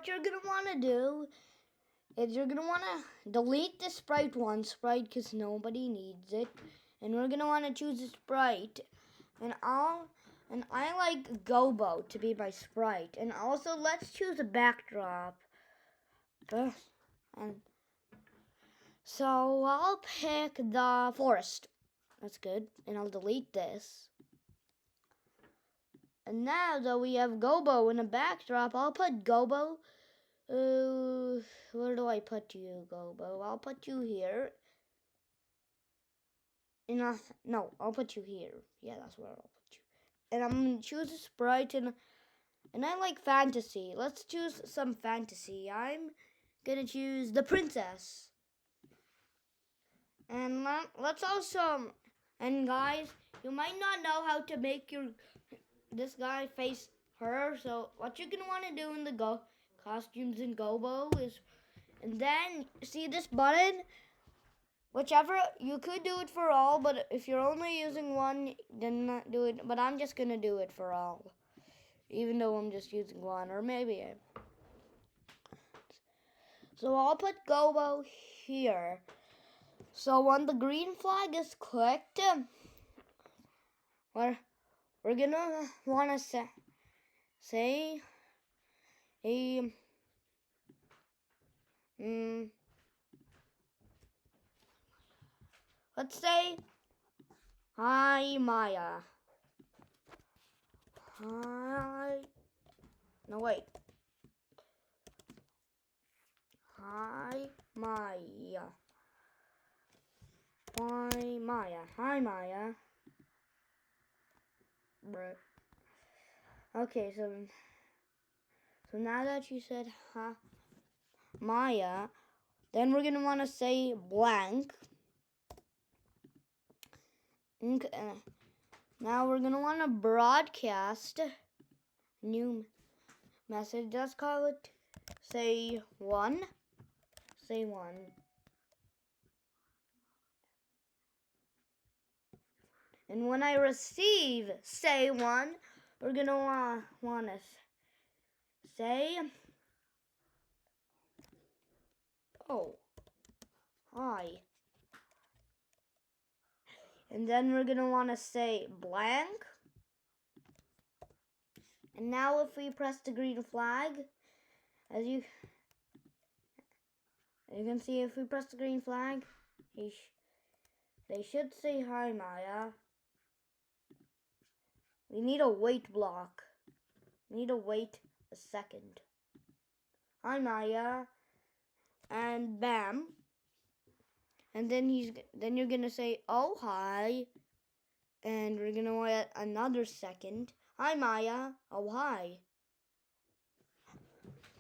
you're gonna want to do is you're gonna want to delete the Sprite 1 sprite because nobody needs it, and we're gonna want to choose a sprite, and I like Gobo to be my sprite, and also let's choose a backdrop. And so I'll pick the forest. That's good, and I'll delete this. And now that we have Gobo in a backdrop, I'll put Gobo. Where do I put you, Gobo? I'll put you here. No, I'll put you here. Yeah, that's where I'll put you. And I'm gonna choose a sprite, and I like fantasy. Let's choose some fantasy. I'm gonna choose the princess. And let's also, and guys, you might not know how to make this guy face her. So what you're gonna want to do in the costumes in Gobo is, and then see this button. Whichever, you could do it for all, but if you're only using one, then not do it. But I'm just gonna do it for all, even though I'm just using one, or maybe So I'll put Gobo here. So when the green flag is clicked, we're gonna wanna say a let's say hi Maya. Hi. No wait. Hi Maya. Hi Maya. Hi Maya. Bruh. Okay, so now that you said hi Maya, then we're gonna want to say blank. Okay. Now we're gonna want to broadcast new message. Let's call it say 1. Say 1. And when I receive say 1, we're gonna want to say, oh, hi. And then we're gonna want to say blank. And now if we press the green flag, as you can see, if we press the green flag, they should say hi Maya. We need a wait block. We need to wait a second. Hi Maya. And bam. And then you're gonna say, oh hi. And we're gonna wait another second. Hi Maya. Oh hi.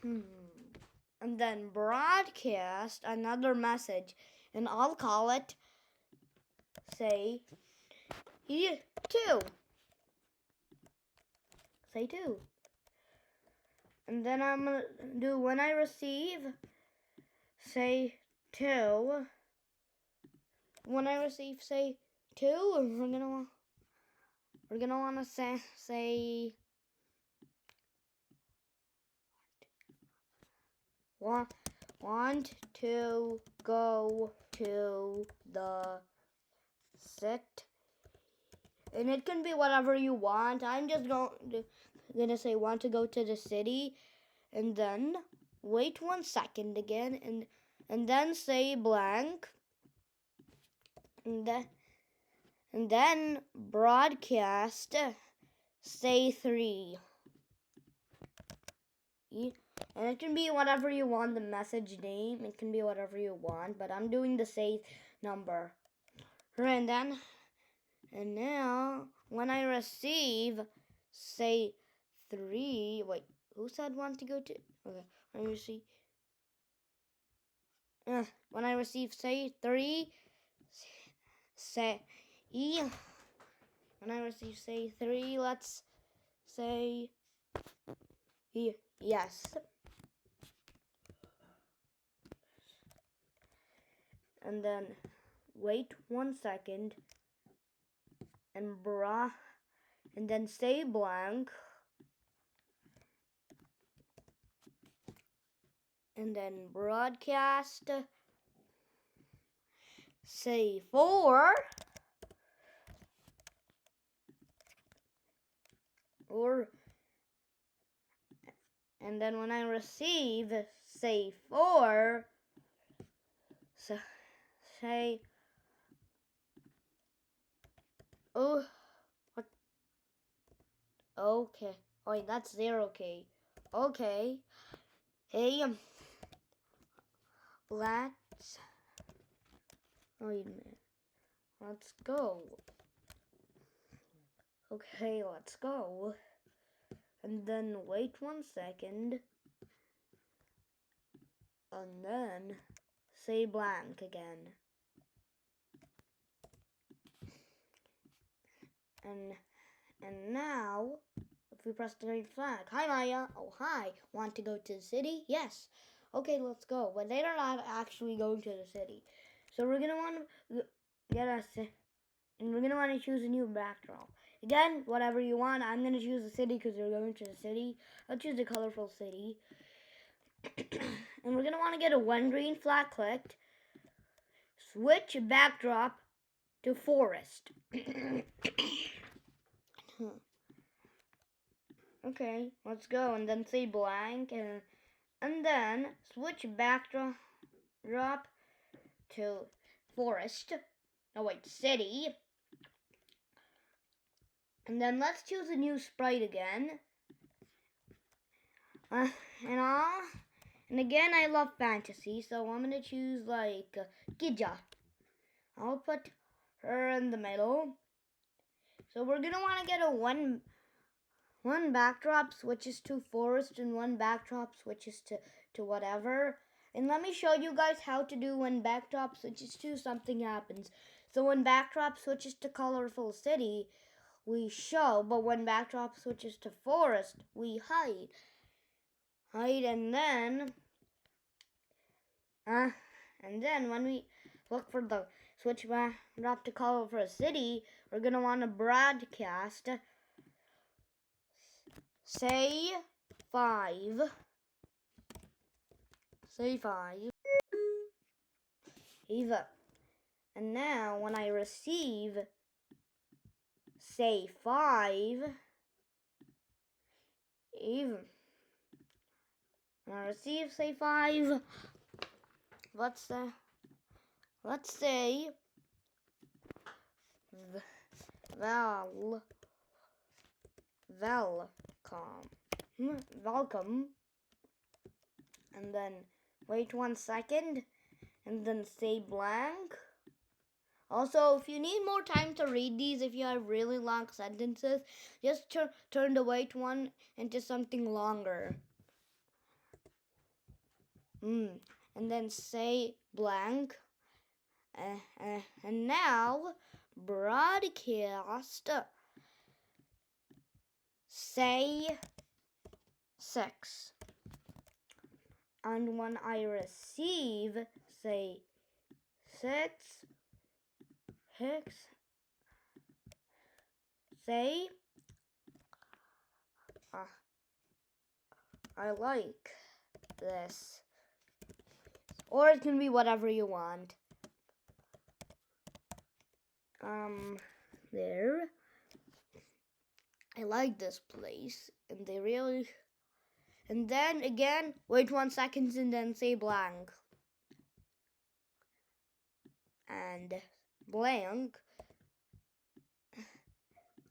And then broadcast another message. And I'll call it say 2. Say 2. And then I'm gonna do when I receive say 2. When I receive say 2, we're gonna wanna say want to go to the sit. And it can be whatever you want. I'm just gonna say want to go to the city, and then wait 1 second again, and then say blank, and then broadcast say 3. And it can be whatever you want, the message name. It can be whatever you want, but I'm doing the say number. And now, when I receive say 3, wait, who said want to go to? Okay, when I receive say 3, say when I receive say 3, let's say yes. And then wait 1 second and then say blank. and then broadcast, say 4, and then when I receive, say 4, so say, oh, what, okay, oh wait, that's 0K, okay, hey, let's, wait a minute, let's go, okay, let's go, and then wait 1 second, and then say blank again, and now, if we press the green flag, hi Maya, oh hi, want to go to the city? Yes, okay, let's go, but they're not actually going to the city, so we're gonna want to get us, and we're gonna want to choose a new backdrop. Again, whatever you want, I'm gonna choose the city because we're going to the city. I'll choose a colorful city, and we're gonna want to get a 1 green flag clicked, switch backdrop to forest. Okay, let's go, and then say blank, and then switch backdrop to forest. Oh wait, city. And then let's choose a new sprite again. And again, I love fantasy, so I'm gonna choose like Gidja. I'll put her in the middle. So we're gonna want to get a one backdrop switches to forest and one backdrop switches to whatever. And let me show you guys how to do when backdrop switches to something happens. So when backdrop switches to colorful city, we show, but when backdrop switches to forest, we hide. And then when we look for the switch backdrop to colorful city, we're gonna want to broadcast, say 5. Say 5. Eva. And now when I receive, say 5. Eva. When I receive, say 5. Let's say welcome, and then wait 1 second, and then say blank. Also, if you need more time to read these, if you have really long sentences, just turn the wait one into something longer. And then say blank. And now, broadcast, say 6. And when I receive, say 6, say, I like this. Or it can be whatever you want. There. I like this place, and they really. And then again, wait 1 second and then say blank. And blank.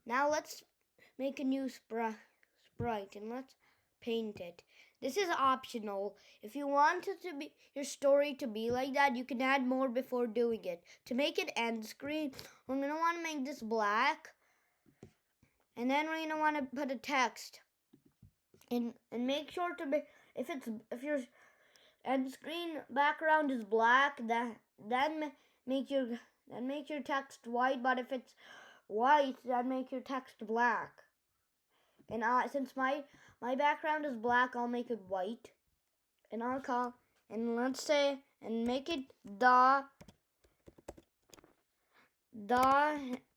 Now let's make a new sprite and let's paint it. This is optional. If you want it to be your story to be like that, you can add more before doing it. To make it end screen, we're gonna want to make this black, and then we're gonna want to put a text. And make sure to be if your end screen background is black, then make your text white. But if it's white, then make your text black. And since my background is black, I'll make it white. And let's say, and make it the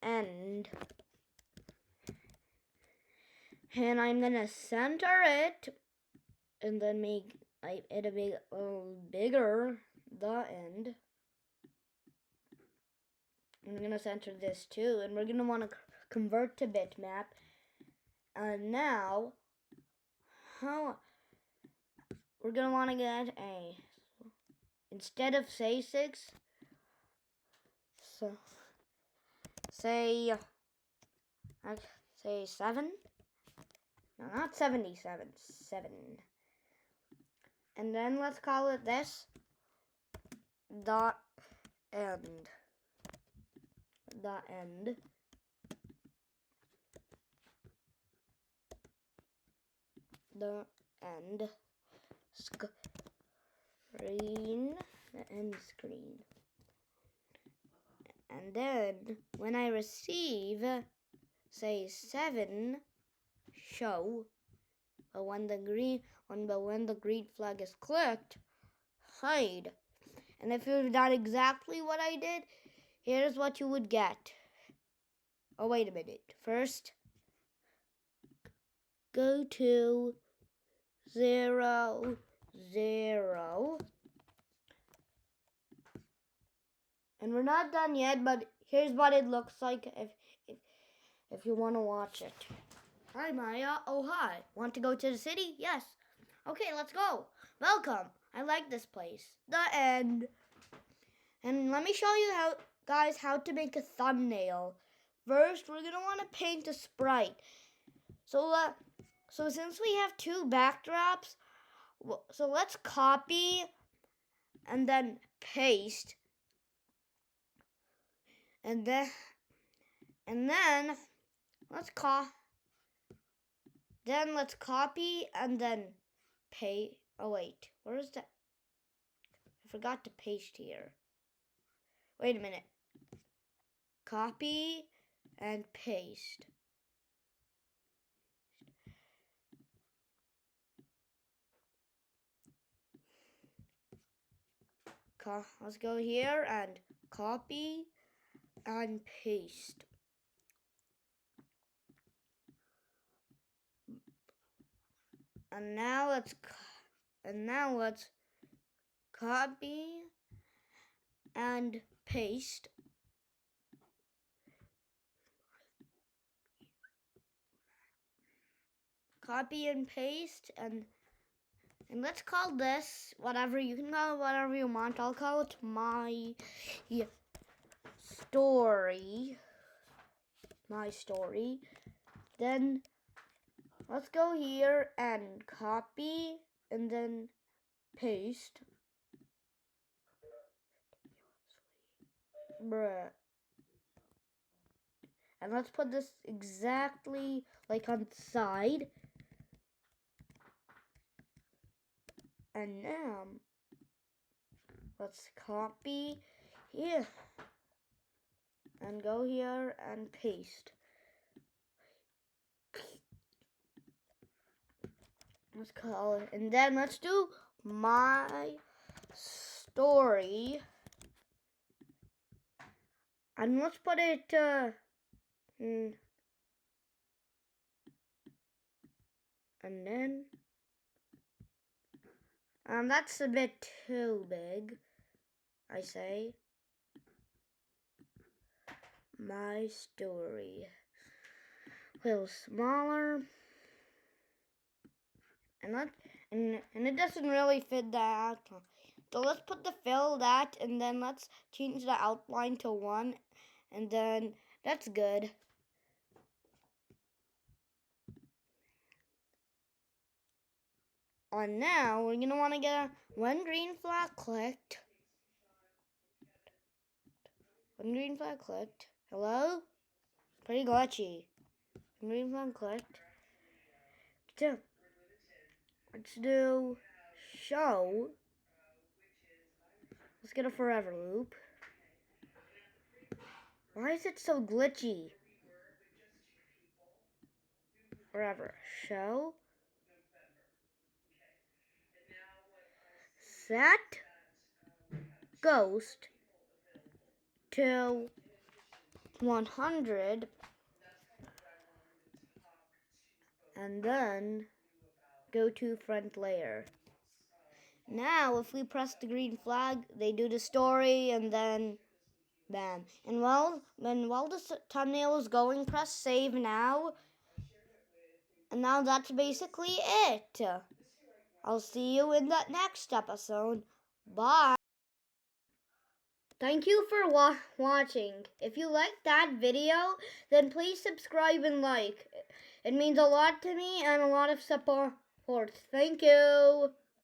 end. And I'm gonna center it, and then make I made a bigger the end. I'm gonna center this too, and we're gonna want to convert to bitmap. And now, how we're gonna want to get a, instead of say 6, so say 7. No, not 77. 7. And then let's call it this dot end. Dot end. The end screen. The end screen. And then when I receive, say 7, show. But when the green flag is clicked, hide. And if you've done exactly what I did, here's what you would get. Oh, wait a minute. First, go to 0, 0. And we're not done yet, but here's what it looks like if you want to watch it. Hi, Maya. Oh, hi. Want to go to the city? Yes. Okay, let's go. Welcome. I like this place. The end. And let me show you how to make a thumbnail. First, we're going to want to paint a sprite. So since we have 2 backdrops, so let's copy and then paste. And then let's copy and then paste. Oh wait, where is that? I forgot to paste here. Wait a minute. Copy and paste. Let's go here and copy and paste. And now let's copy and paste. Copy and paste, and let's call this whatever. You can call it whatever you want. I'll call it my story. My story. Then let's go here and copy and then paste. Bruh. And let's put this exactly like on the side. And now let's copy here and go here and paste. Let's call it, and then let's do my story. And let's put it and then that's a bit too big, I say. My story. A little smaller. And it doesn't really fit that. So let's put the fill that, and then let's change the outline to 1, and then that's good. And now we're gonna want to get when green flag clicked. When green flag clicked. Hello? Pretty glitchy. When green flag clicked. So let's do show. Let's get a forever loop. Why is it so glitchy? Forever. Show. Set ghost to 100, and then go to front layer. Now, if we press the green flag, they do the story, and then bam. And while the thumbnail is going, press save now. And now that's basically it. I'll see you in the next episode. Bye. Thank you for watching. If you liked that video, then please subscribe and like. It means a lot to me and a lot of support. Thank you.